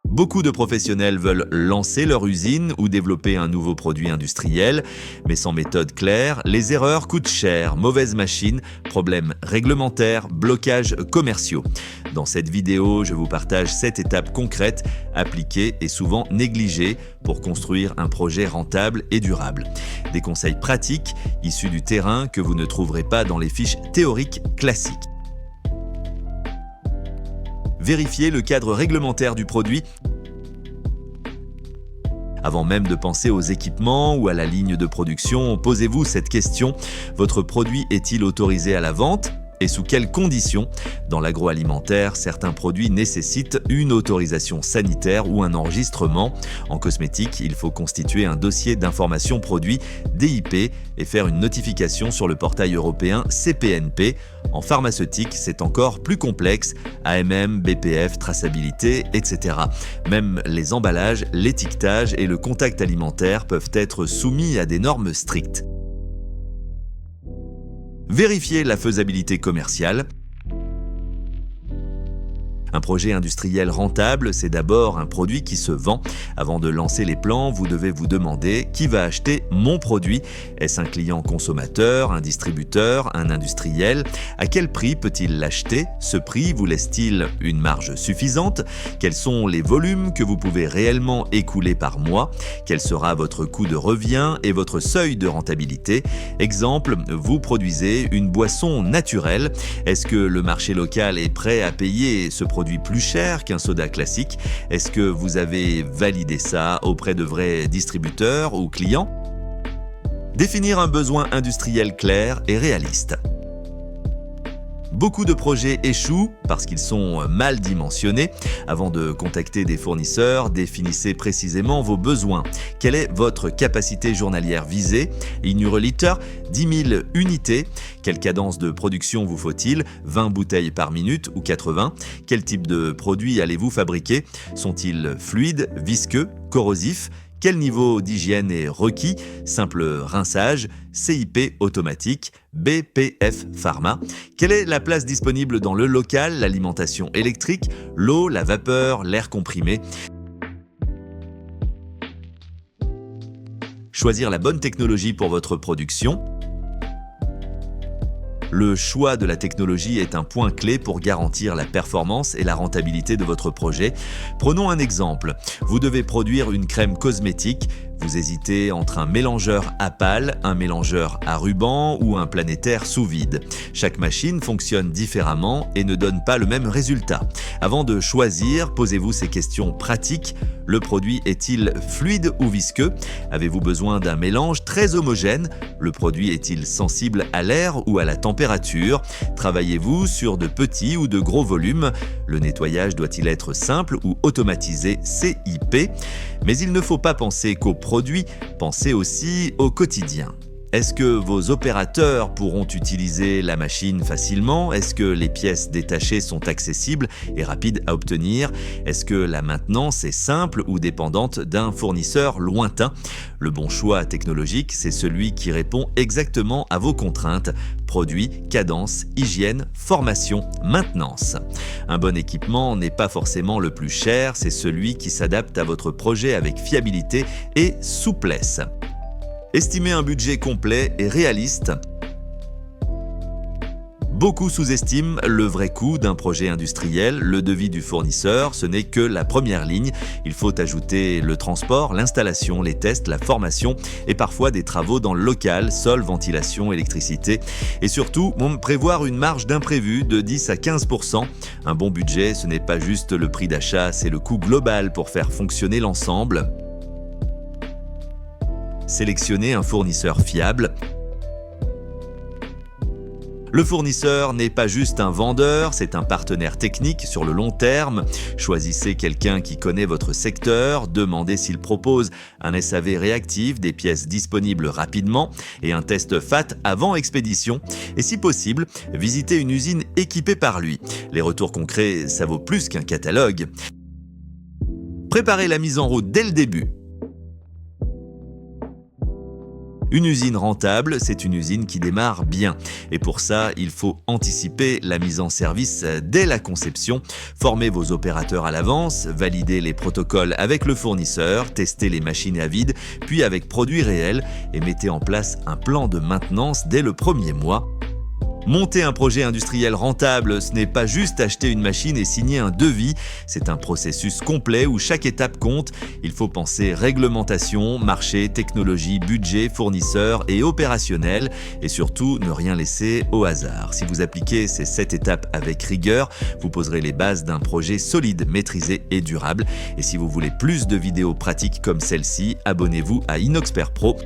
Beaucoup de professionnels veulent lancer leur usine ou développer un nouveau produit industriel, mais sans méthode claire, les erreurs coûtent cher, mauvaises machines, problèmes réglementaires, blocages commerciaux. Dans cette vidéo, je vous partage 7 étapes concrètes, appliquées et souvent négligées pour construire un projet rentable et durable. Des conseils pratiques, issus du terrain que vous ne trouverez pas dans les fiches théoriques classiques. Vérifiez le cadre réglementaire du produit. Avant même de penser aux équipements ou à la ligne de production, posez-vous cette question. Votre produit est-il autorisé à la vente ? Et sous quelles conditions ? Dans l'agroalimentaire, certains produits nécessitent une autorisation sanitaire ou un enregistrement. En cosmétique, il faut constituer un dossier d'information produit DIP et faire une notification sur le portail européen CPNP. En pharmaceutique, c'est encore plus complexe, AMM, BPF, traçabilité, etc. Même les emballages, l'étiquetage et le contact alimentaire peuvent être soumis à des normes strictes. Vérifiez la faisabilité commerciale. Un projet industriel rentable, c'est d'abord un produit qui se vend. Avant de lancer les plans, vous devez vous demander qui va acheter mon produit. Est-ce un client consommateur, un distributeur, un industriel ? À quel prix peut-il l'acheter ? Ce prix vous laisse-t-il une marge suffisante ? Quels sont les volumes que vous pouvez réellement écouler par mois ? Quel sera votre coût de revient et votre seuil de rentabilité ? Exemple, vous produisez une boisson naturelle. Est-ce que le marché local est prêt à payer ce produit plus cher qu'un soda classique? Est-ce que vous avez validé ça auprès de vrais distributeurs ou clients? Définir un besoin industriel clair et réaliste. Beaucoup de projets échouent parce qu'ils sont mal dimensionnés. Avant de contacter des fournisseurs, définissez précisément vos besoins. Quelle est votre capacité journalière visée? In euroliter, 10 000 unités. Quelle cadence de production vous faut-il? 20 bouteilles par minute ou 80? Quel type de produits allez-vous fabriquer? Sont-ils fluides, visqueux, corrosifs? Quel niveau d'hygiène est requis? Simple rinçage, CIP automatique, BPF pharma. Quelle est la place disponible dans le local, l'alimentation électrique, l'eau, la vapeur, l'air comprimé? Choisir la bonne technologie pour votre production. Le choix de la technologie est un point clé pour garantir la performance et la rentabilité de votre projet. Prenons un exemple. Vous devez produire une crème cosmétique. Vous hésitez entre un mélangeur à pâle, un mélangeur à ruban ou un planétaire sous vide. Chaque machine fonctionne différemment et ne donne pas le même résultat. Avant de choisir, posez-vous ces questions pratiques. Le produit est-il fluide ou visqueux? Avez-vous besoin d'un mélange très homogène? Le produit est-il sensible à l'air ou à la température? Travaillez-vous sur de petits ou de gros volumes? Le nettoyage doit-il être simple ou automatisé CIP? Mais il ne faut pas penser qu'au produit, pensez aussi au quotidien. Est-ce que vos opérateurs pourront utiliser la machine facilement? Est-ce que les pièces détachées sont accessibles et rapides à obtenir? Est-ce que la maintenance est simple ou dépendante d'un fournisseur lointain? Le bon choix technologique, c'est celui qui répond exactement à vos contraintes. Produits, cadence, hygiène, formation, maintenance. Un bon équipement n'est pas forcément le plus cher, c'est celui qui s'adapte à votre projet avec fiabilité et souplesse. Estimez un budget complet et réaliste. Beaucoup sous-estiment le vrai coût d'un projet industriel. Le devis du fournisseur, ce n'est que la première ligne. Il faut ajouter le transport, l'installation, les tests, la formation et parfois des travaux dans le local, sol, ventilation, électricité. Et surtout, prévoir une marge d'imprévu de 10 à 15%. Un bon budget, ce n'est pas juste le prix d'achat, c'est le coût global pour faire fonctionner l'ensemble. Sélectionnez un fournisseur fiable. Le fournisseur n'est pas juste un vendeur, c'est un partenaire technique sur le long terme. Choisissez quelqu'un qui connaît votre secteur, demandez s'il propose un SAV réactif, des pièces disponibles rapidement et un test FAT avant expédition. Et si possible, visitez une usine équipée par lui. Les retours concrets, ça vaut plus qu'un catalogue. Préparez la mise en route dès le début. Une usine rentable, c'est une usine qui démarre bien. Et pour ça, il faut anticiper la mise en service dès la conception, former vos opérateurs à l'avance, valider les protocoles avec le fournisseur, tester les machines à vide, puis avec produits réels, et mettez en place un plan de maintenance dès le premier mois. Monter un projet industriel rentable, ce n'est pas juste acheter une machine et signer un devis, c'est un processus complet où chaque étape compte. Il faut penser réglementation, marché, technologie, budget, fournisseurs et opérationnel, et surtout ne rien laisser au hasard. Si vous appliquez ces 7 étapes avec rigueur, vous poserez les bases d'un projet solide, maîtrisé et durable. Et si vous voulez plus de vidéos pratiques comme celle-ci, abonnez-vous à Inoxpert Pro.